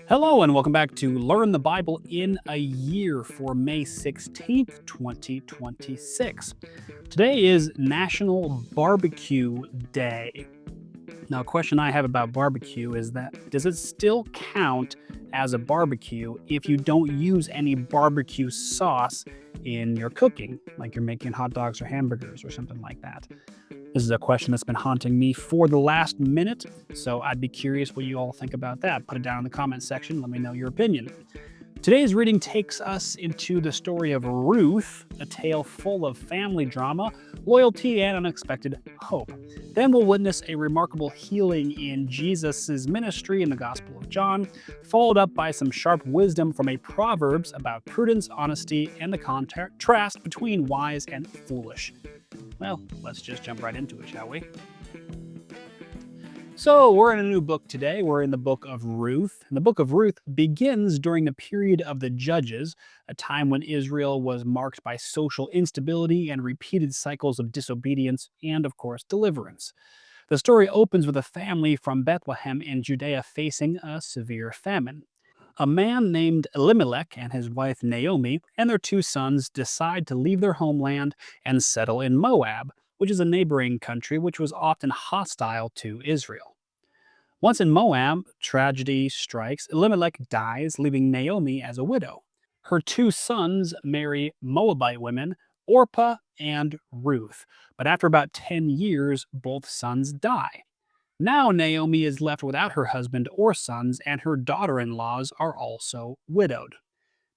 Hello, and welcome back to Learn the Bible in a Year for May 16th, 2026. Today is National Barbecue Day. Now, a question I have about barbecue is that does it still count as a barbecue if you don't use any barbecue sauce in your cooking, like you're making hot dogs or hamburgers or something like that? This is a question that's been haunting me for the last minute, so I'd be curious what you all think about that. Put it down in the comment section. Let me know your opinion. Today's reading takes us into the story of Ruth, a tale full of family drama, loyalty, and unexpected hope. Then we'll witness a remarkable healing in Jesus' ministry in the Gospel of John, followed up by some sharp wisdom from a Proverbs about prudence, honesty, and the contrast between wise and foolish. Well, let's just jump right into it, shall we? So, we're in a new book today. We're in the book of Ruth. And the book of Ruth begins during the period of the Judges, a time when Israel was marked by social instability and repeated cycles of disobedience and, of course, deliverance. The story opens with a family from Bethlehem in Judea facing a severe famine. A man named Elimelech and his wife Naomi and their two sons decide to leave their homeland and settle in Moab, which is a neighboring country which was often hostile to Israel. Once in Moab, tragedy strikes. Elimelech dies, leaving Naomi as a widow. Her two sons marry Moabite women, Orpah and Ruth. But after about 10 years, both sons die. Now Naomi is left without her husband or sons, and her daughter in laws are also widowed.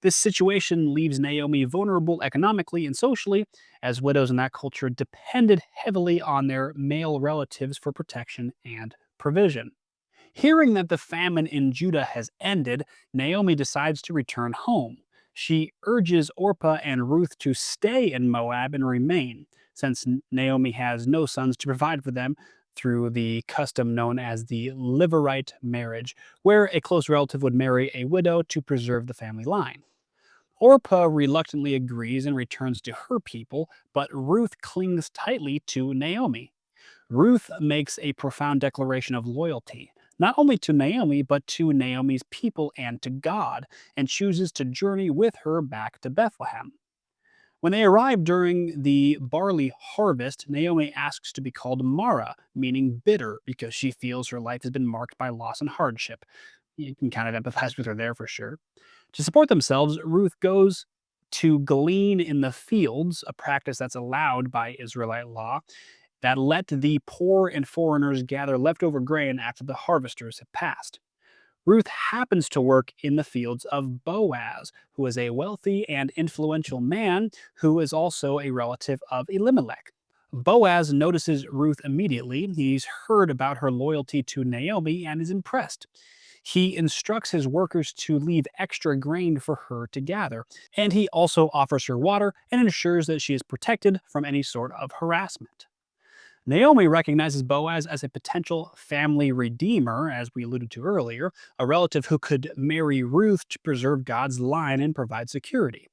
This situation leaves Naomi vulnerable economically and socially, as widows in that culture depended heavily on their male relatives for protection and provision. Hearing that the famine in Judah has ended, Naomi decides to return home. She urges Orpah and Ruth to stay in Moab and remain, since Naomi has no sons to provide for them through the custom known as the Levirate marriage, where a close relative would marry a widow to preserve the family line. Orpah reluctantly agrees and returns to her people, but Ruth clings tightly to Naomi. Ruth makes a profound declaration of loyalty, not only to Naomi, but to Naomi's people and to God, and chooses to journey with her back to Bethlehem. When they arrive during the barley harvest, Naomi asks to be called Mara, meaning bitter, because she feels her life has been marked by loss and hardship. You can kind of empathize with her there for sure. To support themselves, Ruth goes to glean in the fields, a practice that's allowed by Israelite law, that let the poor and foreigners gather leftover grain after the harvesters have passed. Ruth happens to work in the fields of Boaz, who is a wealthy and influential man who is also a relative of Elimelech. Boaz notices Ruth immediately. He's heard about her loyalty to Naomi and is impressed. He instructs his workers to leave extra grain for her to gather, and he also offers her water and ensures that she is protected from any sort of harassment. Naomi recognizes Boaz as a potential family redeemer, as we alluded to earlier, a relative who could marry Ruth to preserve God's line and provide security.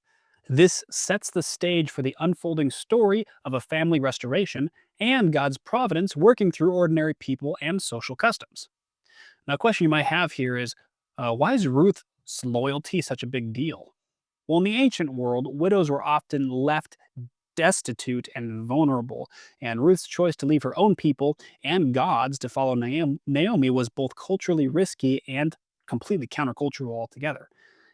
This sets the stage for the unfolding story of a family restoration and God's providence working through ordinary people and social customs. Now, a question you might have here is why is Ruth's loyalty such a big deal? Well, in the ancient world, widows were often left destitute and vulnerable, and Ruth's choice to leave her own people and God's to follow Naomi was both culturally risky and completely countercultural altogether.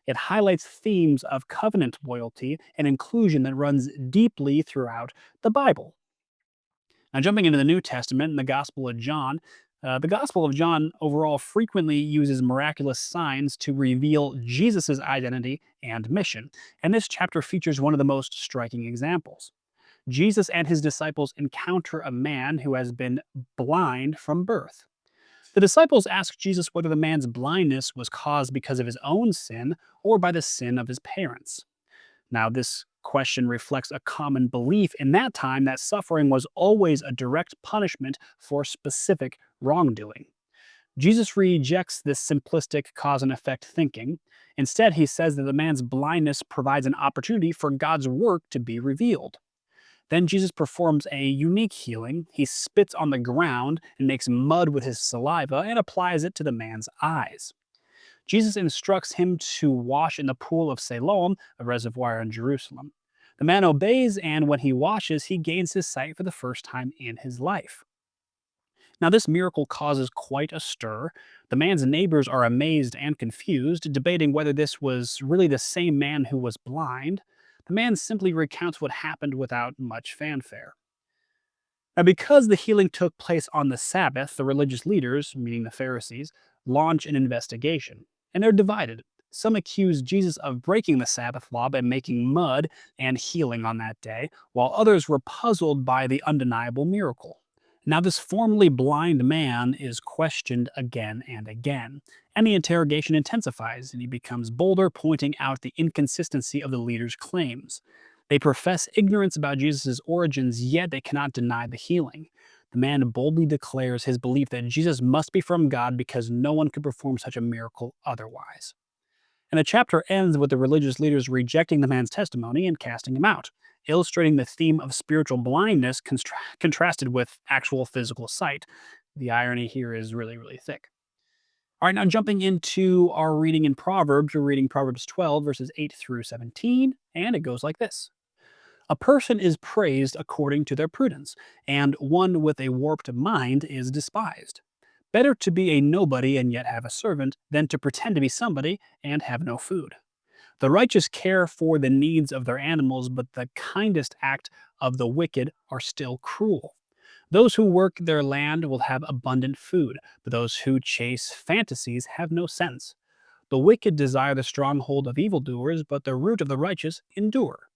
It highlights themes of covenant loyalty and inclusion that runs deeply throughout the Bible. Now, jumping into the New Testament in the Gospel of John overall frequently uses miraculous signs to reveal Jesus' identity and mission, and this chapter features one of the most striking examples. Jesus and his disciples encounter a man who has been blind from birth. The disciples ask Jesus whether the man's blindness was caused because of his own sin or by the sin of his parents. Now, this question reflects a common belief in that time that suffering was always a direct punishment for specific wrongdoing. Jesus rejects this simplistic cause and effect thinking. Instead, he says that the man's blindness provides an opportunity for God's work to be revealed. Then Jesus performs a unique healing. He spits on the ground and makes mud with his saliva and applies it to the man's eyes. Jesus instructs him to wash in the pool of Siloam, a reservoir in Jerusalem. The man obeys, and when he washes, he gains his sight for the first time in his life. Now, this miracle causes quite a stir. The man's neighbors are amazed and confused, debating whether this was really the same man who was blind. The man simply recounts what happened without much fanfare. Now, because the healing took place on the Sabbath, the religious leaders, meaning the Pharisees, launch an investigation, and they're divided. Some accuse Jesus of breaking the Sabbath law by making mud and healing on that day, while others were puzzled by the undeniable miracle. Now, this formerly blind man is questioned again and again, and the interrogation intensifies, and he becomes bolder, pointing out the inconsistency of the leaders' claims. They profess ignorance about Jesus' origins, yet they cannot deny the healing. The man boldly declares his belief that Jesus must be from God because no one could perform such a miracle otherwise. And the chapter ends with the religious leaders rejecting the man's testimony and casting him out, illustrating the theme of spiritual blindness contrasted with actual physical sight. The irony here is really, really thick. All right, now jumping into our reading in Proverbs, we're reading Proverbs 12, verses 8 through 17, and it goes like this. A person is praised according to their prudence, and one with a warped mind is despised. Better to be a nobody and yet have a servant than to pretend to be somebody and have no food. The righteous care for the needs of their animals, but the kindest act of the wicked are still cruel. Those who work their land will have abundant food, but those who chase fantasies have no sense. The wicked desire the stronghold of evildoers, but the root of the righteous endure.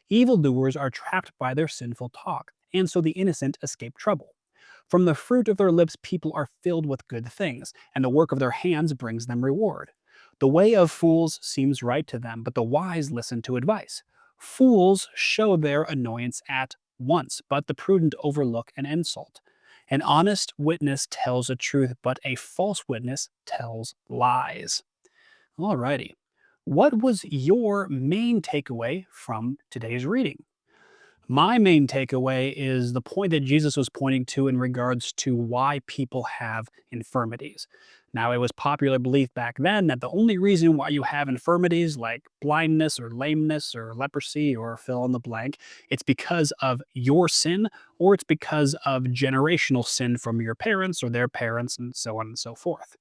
Evildoers are trapped by their sinful talk, and so the innocent escape trouble. From the fruit of their lips, people are filled with good things, and the work of their hands brings them reward. The way of fools seems right to them, but the wise listen to advice. Fools show their annoyance at once, but the prudent overlook an insult. An honest witness tells the truth, but a false witness tells lies. Alrighty. What was your main takeaway from today's reading? My main takeaway is the point that Jesus was pointing to in regards to why people have infirmities. Now, it was popular belief back then that the only reason why you have infirmities like blindness or lameness or leprosy or fill in the blank, it's because of your sin or it's because of generational sin from your parents or their parents and so on and so forth.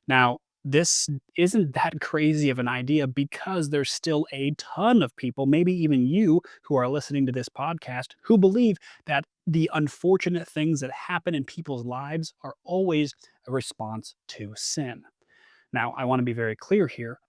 Now, this isn't that crazy of an idea because there's still a ton of people, maybe even you who are listening to this podcast, who believe that the unfortunate things that happen in people's lives are always a response to sin. Now, I want to be very clear here.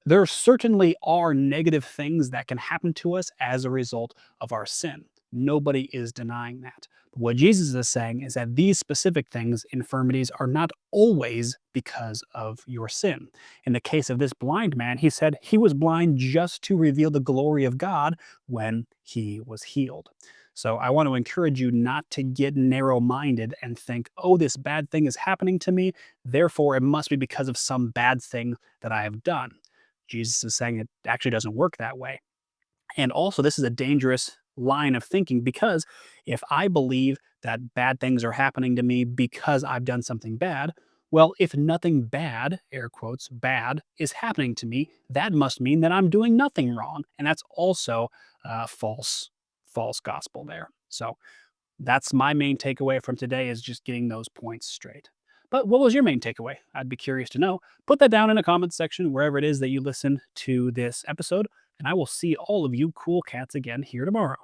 There certainly are negative things that can happen to us as a result of our sin. Nobody is denying that. But what Jesus is saying is that these specific things, infirmities, are not always because of your sin. In the case of this blind man, he said he was blind just to reveal the glory of God when he was healed. So I want to encourage you not to get narrow minded and think, oh, this bad thing is happening to me. Therefore, it must be because of some bad thing that I have done. Jesus is saying it actually doesn't work that way. And also, this is a dangerous line of thinking because if I believe that bad things are happening to me because I've done something bad, well, if nothing bad, air quotes, bad, is happening to me, that must mean that I'm doing nothing wrong. And that's also false gospel there. So that's my main takeaway from today is just getting those points straight. But what was your main takeaway? I'd be curious to know. Put that down in the comments section wherever it is that you listen to this episode, and I will see all of you cool cats again here tomorrow.